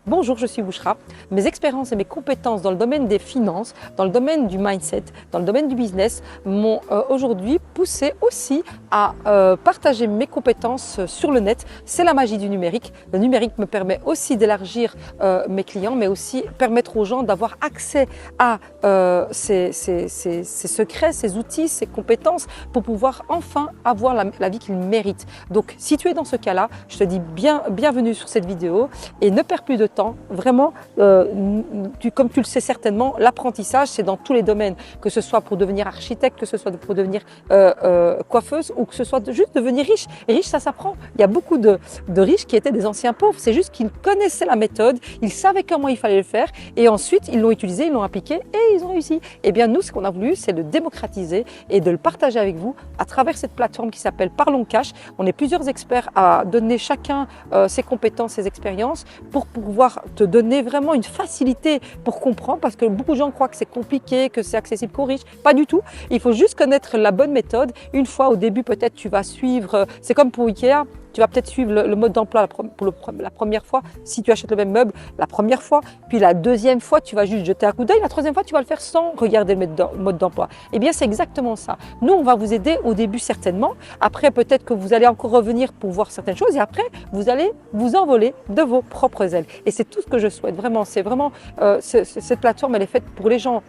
Bonjour, je suis Bouchra. Mes expériences et mes compétences dans le domaine des finances, dans le domaine du mindset, dans le domaine du business m'ont aujourd'hui poussé aussi à partager mes compétences sur le net. C'est la magie du numérique. Le numérique me permet aussi d'élargir mes clients, mais aussi permettre aux gens d'avoir accès à ces secrets, ces outils, ces compétences pour pouvoir enfin avoir la vie qu'ils méritent. Donc, si tu es dans ce cas-là, je te dis bienvenue sur cette vidéo et ne perds plus de temps. Vraiment, comme tu le sais certainement, l'apprentissage, c'est dans tous les domaines, que ce soit pour devenir architecte, que ce soit pour devenir coiffeuse ou que ce soit juste devenir riche. Et riche, ça s'apprend. Il y a beaucoup de riches qui étaient des anciens pauvres. C'est juste qu'ils connaissaient la méthode, ils savaient comment il fallait le faire et ensuite, ils l'ont utilisé, ils l'ont appliqué et ils ont réussi. Eh bien, nous, ce qu'on a voulu, c'est de démocratiser et de le partager avec vous à travers cette plateforme qui s'appelle Parlons Cash. On est plusieurs experts à donner chacun ses compétences, ses expériences pour pouvoir te donner vraiment une facilité pour comprendre, parce que beaucoup de gens croient que c'est compliqué, que c'est accessible qu'aux riches. Pas du tout. Il faut juste connaître la bonne méthode. Une fois au début, peut-être tu vas suivre, c'est comme pour Ikea, tu vas peut-être suivre le mode d'emploi pour la première fois, si tu achètes le même meuble la première fois, puis la deuxième fois, tu vas juste jeter un coup d'œil, la troisième fois, tu vas le faire sans regarder le mode d'emploi. Eh bien, c'est exactement ça. Nous, on va vous aider au début certainement. Après, peut-être que vous allez encore revenir pour voir certaines choses et après, vous allez vous envoler de vos propres ailes. Et c'est tout ce que je souhaite, vraiment. C'est vraiment, cette plateforme, elle est faite pour les gens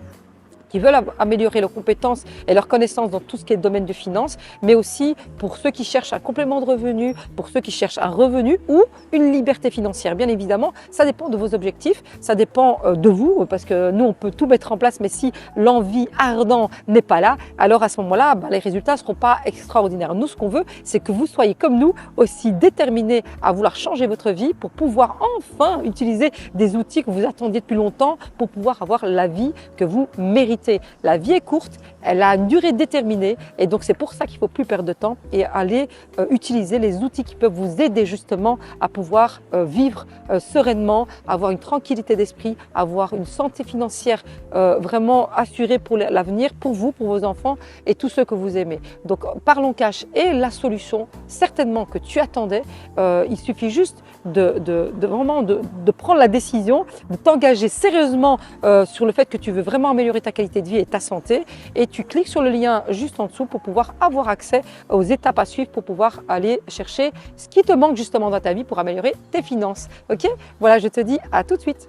qui veulent améliorer leurs compétences et leurs connaissances dans tout ce qui est domaine de finance, mais aussi pour ceux qui cherchent un complément de revenu, pour ceux qui cherchent un revenu ou une liberté financière. Bien évidemment, ça dépend de vos objectifs, ça dépend de vous, parce que nous, on peut tout mettre en place, mais si l'envie ardente n'est pas là, alors à ce moment-là, les résultats ne seront pas extraordinaires. Nous, ce qu'on veut, c'est que vous soyez comme nous, aussi déterminés à vouloir changer votre vie pour pouvoir enfin utiliser des outils que vous attendiez depuis longtemps pour pouvoir avoir la vie que vous méritez. La vie est courte, elle a une durée déterminée et donc c'est pour ça qu'il ne faut plus perdre de temps et aller utiliser les outils qui peuvent vous aider justement à pouvoir vivre sereinement, avoir une tranquillité d'esprit, avoir une santé financière vraiment assurée pour l'avenir, pour vous, pour vos enfants et tous ceux que vous aimez. Donc Parlons Cash est la solution certainement que tu attendais. Il suffit juste vraiment de prendre la décision, de t'engager sérieusement sur le fait que tu veux vraiment améliorer ta qualité de vie et ta santé, et tu cliques sur le lien juste en dessous pour pouvoir avoir accès aux étapes à suivre pour pouvoir aller chercher ce qui te manque justement dans ta vie pour améliorer tes finances. Ok? Voilà, je te dis à tout de suite.